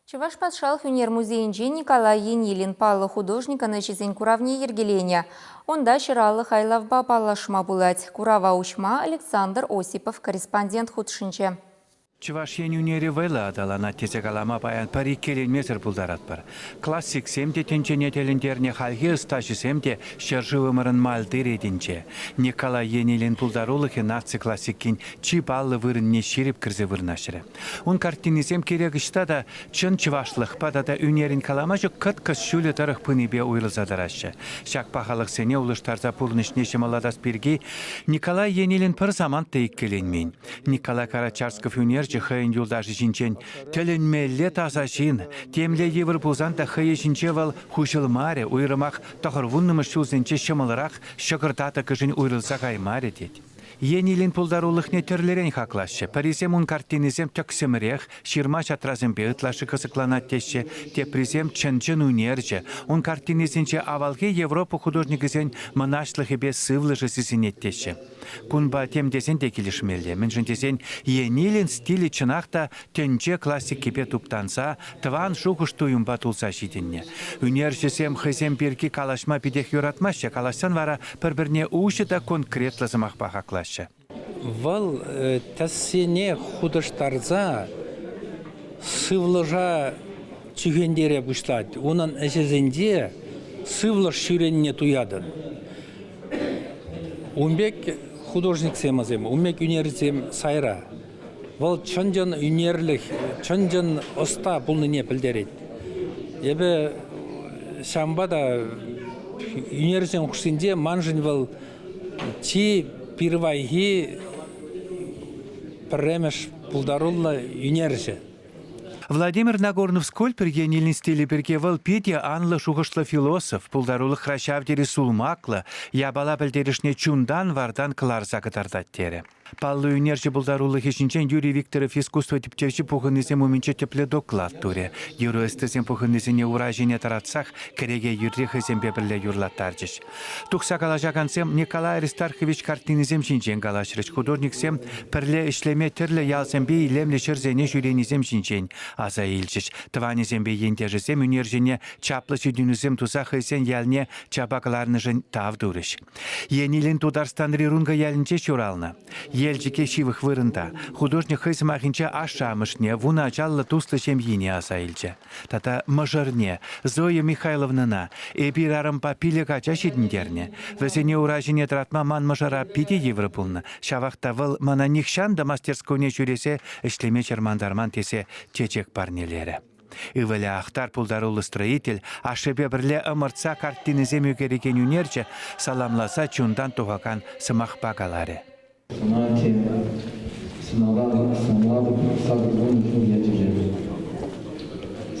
Чуваш патшалық өнер музейінже Николай Енилин палы художника начизен куравне ергелене. Онда шыралы хайлавба палашма булать. Курава учма Александр Осипов, корреспондент худшинче. Чуваш енюнері вайла адалана тезегалама баян пари келенметр пулдарат бар. Классик семде тенчене телендерне халге ысташы семде шержывы мырын малдыр едінче. Николай Енилин пулдарулығы наци классиккин чи баллы вырынне шеріп кірзе вырнашыры. Он картинизем керегішта да чын чывашлық падада үнерін каламажы кыт-кыс шүлі тарық пыныбе уйрылзадарашы. Шак пахалық сене улыштарза пулнышнеші маладас бірге Николай Енилин пыр заман тейік келенмейн. Николай Карачарсков үнер хайын юлдажы жинчен тілінмелі тазашын, темле евір бұлзан да хайы жинче вал хушылмаре, уйрымақ тағырвуннымыш шулзенче шымылырақ шықыртаты кішін уйрылса қаймаре дед. Енилин пулдарулықне түрлерен хақлашы. Паризем он картинизем төксімірек, ширма шатразымбе ұтлашы қысықланат теші, тепризем чынчын унерже. Он картинизенче авалге Европа художникізен мұнашлығы бе сывлыжы сізінет теші. Күнба темдесен декелішмелі. Мінжіндесен Енилин стилі чынақта төнче классик кепе туптанса, тван шуғыш туйымба тулса шидінне. Унержесем хызем бірге калашма бидех юратмашы, калашсан вара бір-бірне ұшы да конкретлазымақ бақақлашы. Вал тәссене худыштарза сывлыжа чүгендере бұшлады. Онын әжезінде сывлыш шүренне туядын. Умбек художник семазем, умбек үнерзем сайра. Вал чынжын үнерлік, чынжын оста бұлныне білдерет. Ебі шамбада үнерзем құшсенде манжын вал чи первайги премеш пулдарулла юнерже. Владимир Нагорнов скольпер Енилин стилі бірге вал педе анлы шуғышлы философ, пулдарулы храшавдері сулмақлы, ябала білдерішне чундан вардан кыларза кытардаттері. Паллы үнерже бұлдарулы хешінчен Юрий Викторов искусство типтевші пұғынызем умінче тепле доклад туре. Юрыстызем пұғынызене уражене таратсақ, кереге юррехызем бебірле юрлаттаржыш. Тұқса калажағансем Николай Аристархович картинизем шинчен калашырыш. Художниксем пірле ішлеме түрлі ялсембе илемле шырзене жүренізем шинчен аза илчіш. Тванезембе ентежізем үнержене чаплы сүдінізем тұзақ есен ялне чабақларны жын тавдурыш. Енилин Тударстан рирунга ялінче шуралны. Елжіке шивых вырында. Художник хызмахинче ашамышне, вуна жаллы туслы семьине аса илче. Тата мажырне, Зоя Михайловнана, эбир арымпа пиле кача шидіндерне. Візене уражене тратма ман мажыра пиде Европулны. Шавақта выл мана нихшанда мастерсконе жүресе, ішлеме чермандарман тесе чечек парнелері. Ивелі ақтар пулдарулы строитель, ашебе бірле ымыртса картинізем үгереген үнерче саламласа чундан туғақан сымақ бағалары. Санате, саналады, сағырдың нәтижесі.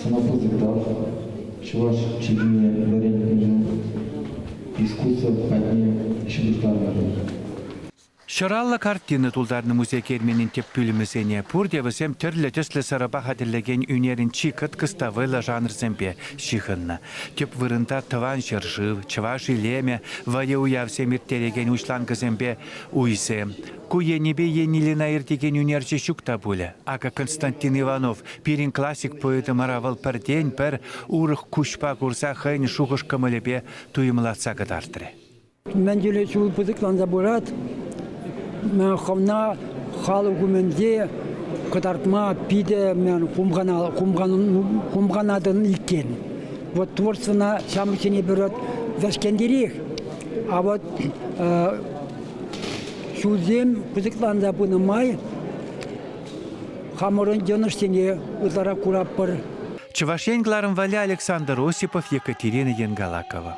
Санапозитав, чуваш чигине варенье, искусство подне шибуштармары. Шыраллы картины тулдарны музей керменін теп бүлімізене пұрдевізем түрлі төслі сарыба қадірлеген үнерін чикыт кыставыйлы жанрзембе шихынна. Теп вырында тыван шыржыв, чываш илеме, вайы уявсем иртереген ушлангызембе уйсем. Куенебе Енилина иртеген үнерче шукта бұлі. Ака Константин Иванов, пирин классик поэты маравал пір ден пір урық күшпа курса хайны шуғыш кымылебе туйымлатса гыдартыры. Мен жүлі шул пызыклан забурат, мен қамна халы күменде кытартма пиде мен кумганадын иккен. Вот творчественно шамышыне берет зашкендерек. А вот шузем пызыклан забунымай хамырын жыныштене ұзара курап бір. Чувашенгларым валя Александр Осипов, Екатерина Янгалакова.